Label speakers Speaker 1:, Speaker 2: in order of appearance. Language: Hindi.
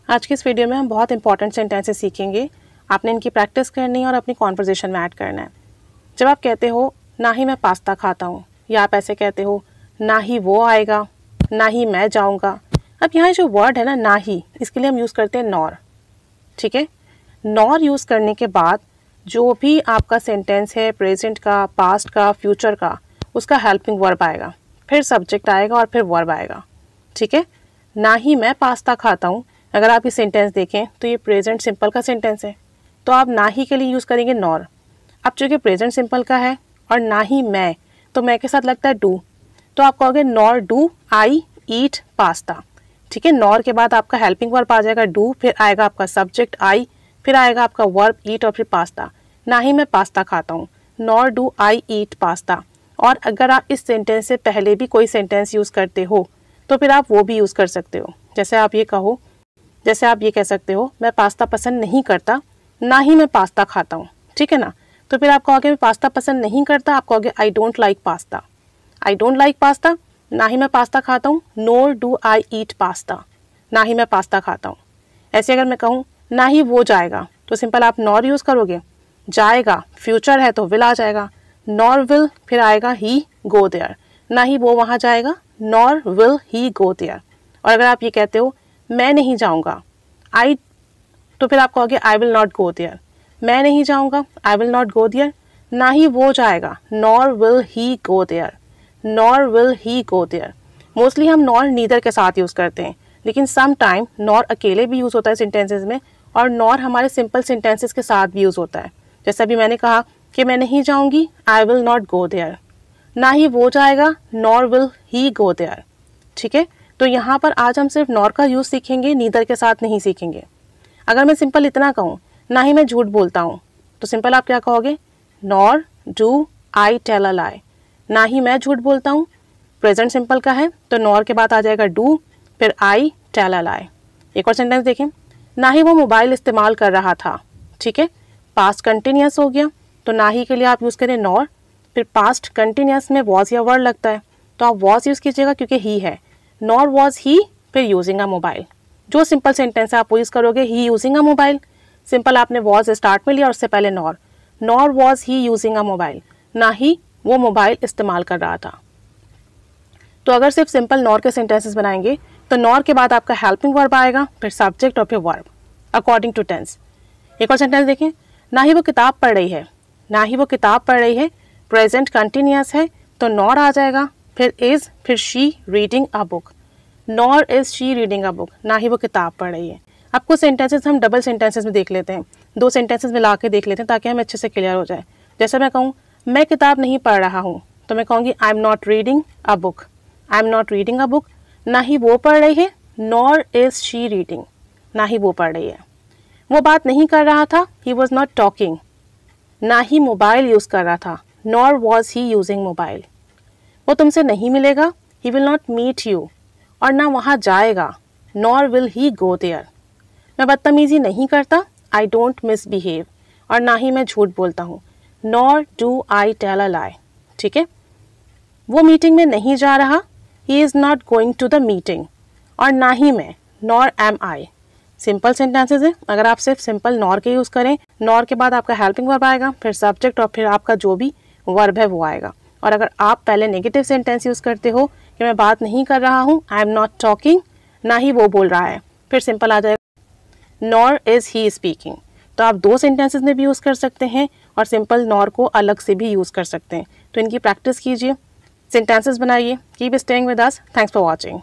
Speaker 1: आज की इस वीडियो में हम बहुत इंपॉर्टेंट सेंटेंसेस सीखेंगे। आपने इनकी प्रैक्टिस करनी है और अपनी कॉन्वर्जेशन में ऐड करना है। जब आप कहते हो ना ही मैं पास्ता खाता हूँ, या आप ऐसे कहते हो ना ही वो आएगा, ना ही मैं जाऊँगा। अब यहाँ जो वर्ड है ना ही, इसके लिए हम यूज़ करते हैं नॉर। ठीक है, नॉर यूज़ करने के बाद जो भी आपका सेंटेंस है, प्रेजेंट का, पास्ट का, फ्यूचर का, उसका हेल्पिंग वर्ब आएगा, फिर सब्जेक्ट आएगा और फिर वर्ब आएगा। ठीक है, ना ही मैं पास्ता खाता हूँ। अगर आप ये सेंटेंस देखें तो ये प्रेजेंट सिंपल का सेंटेंस है, तो आप ना ही के लिए यूज़ करेंगे नॉर। अब चूँकि प्रेजेंट सिंपल का है और ना ही मैं, तो मैं के साथ लगता है डू, तो आप कहोगे nor do I eat pasta. ठीक है, नॉर के बाद आपका हेल्पिंग वर्ब आ जाएगा डू, फिर आएगा आपका सब्जेक्ट आई, फिर आएगा आपका वर्ब ईट और फिर पास्ता। ना ही मैं पास्ता खाता हूँ, nor do I eat pasta. और अगर आप इस सेंटेंस से पहले भी कोई सेंटेंस यूज़ करते हो तो फिर आप वो भी यूज़ कर सकते हो। जैसे आप ये कह सकते हो मैं पास्ता पसंद नहीं करता, ना ही मैं पास्ता खाता हूँ। ठीक है ना, तो फिर आप कहोगे मैं पास्ता पसंद नहीं करता, आप कहोगे I don't like pasta. I don't like pasta, ना ही मैं पास्ता खाता हूँ, नोर डू आई ईट पास्ता। ना ही मैं पास्ता खाता हूँ। ऐसे अगर मैं कहूँ ना ही वो जाएगा, तो सिंपल आप नॉर यूज़ करोगे। जाएगा फ्यूचर है तो विल आ जाएगा, नॉर विल, फिर आएगा ही गो देयर। ना ही वो वहाँ जाएगा, nor will he go there. और अगर आप ये कहते हो मैं नहीं जाऊँगा, तो फिर आप कहोगे I will not go there. मैं नहीं जाऊँगा, I will not go there. ना ही वो जाएगा, nor will he go there. Nor will he go there. Mostly हम नॉर नीदर के साथ यूज़ करते हैं, लेकिन सम टाइम नॉर अकेले भी यूज़ होता है सेंटेंसेस में, और नॉर हमारे सिंपल सेंटेंसेस के साथ भी यूज़ होता है। जैसे अभी मैंने कहा कि मैं नहीं जाऊँगी, I will not go there. ना ही वो जाएगा, nor will he go there. ठीक है, तो यहाँ पर आज हम सिर्फ नॉर का यूज़ सीखेंगे, नीदर के साथ नहीं सीखेंगे। अगर मैं सिंपल इतना कहूँ ना ही मैं झूठ बोलता हूँ, तो सिंपल आप क्या कहोगे, nor do I tell a lie. ना ही मैं झूठ बोलता हूँ, प्रेजेंट सिंपल का है तो नॉर के बाद आ जाएगा डू, फिर आई टेल अ लाई। एक और सेंटेंस देखें, ना ही वो मोबाइल इस्तेमाल कर रहा था। ठीक है, पास्ट कंटिन्यूस हो गया, तो ना ही के लिए आप यूज़ करें नॉर, फिर पास्ट कंटिन्यूस में वॉज या वर्ड लगता है तो आप वॉज यूज़ कीजिएगा क्योंकि ही है। नॉर वॉज ही, फिर यूजिंग अ मोबाइल। जो सिंपल सेंटेंस है आप वो यूज़ करोगे, ही यूजिंग अ मोबाइल। सिंपल आपने वॉज स्टार्ट में लिया और उससे पहले nor, nor was he using a mobile. ना ही वो मोबाइल इस्तेमाल कर रहा था। तो अगर सिर्फ सिंपल नॉर के सेंटेंसेस बनाएंगे तो नॉर के बाद आपका हेल्पिंग वर्ब आएगा, फिर सब्जेक्ट और फिर वर्ब अकॉर्डिंग टू टेंस। एक और सेंटेंस देखें, ना ही वो किताब पढ़ रही है। ना ही वो किताब पढ़ रही है, प्रेजेंट कंटिन्यूस है तो नॉर आ जाएगा, फिर इज, फिर she reading a book. Nor is she reading a book. ना ही वो किताब पढ़ रही है। अब कुछ सेंटेंसेस हम डबल सेंटेंसेस में देख लेते हैं, दो सेंटेंसेस मिला के देख लेते हैं ताकि हमें अच्छे से क्लियर हो जाए। जैसे मैं कहूँ मैं किताब नहीं पढ़ रहा हूँ, तो मैं कहूँगी I am not reading a book. I am not reading a book. ना ही वो पढ़ रही है, नॉर इज शी रीडिंग। ना ही वो पढ़ रही है। वो बात नहीं कर रहा था, ही वॉज नॉट टॉकिंग। ना ही मोबाइल यूज़ कर रहा था, nor was he using mobile. वो तुमसे नहीं मिलेगा, he will not meet you. और ना वहाँ जाएगा, nor will he go there. मैं बदतमीजी नहीं करता, आई डोंट मिसबिहेव। और ना ही मैं झूठ बोलता हूँ, nor do I tell a lie. ठीक है, वो मीटिंग में नहीं जा रहा, he is not going to the meeting. और ना ही मैं, nor am I. Simple sentences है, अगर आप सिर्फ सिंपल नॉर के यूज़ करें, नॉर के बाद आपका हेल्पिंग वर्ब आएगा, फिर सब्जेक्ट और फिर आपका जो भी वर्ब है वो आएगा। और अगर आप पहले नेगेटिव सेंटेंस यूज़ करते हो कि मैं बात नहीं कर रहा हूँ, आई एम नॉट टॉकिंग, ना ही वो बोल रहा है, फिर सिंपल आ जाएगा नॉर इज़ ही स्पीकिंग। तो आप दो सेंटेंसेस में भी यूज़ कर सकते हैं और सिंपल नॉर को अलग से भी यूज़ कर सकते हैं। तो इनकी प्रैक्टिस कीजिए, सेंटेंसेस बनाइए। Keep staying with us. Thanks for watching.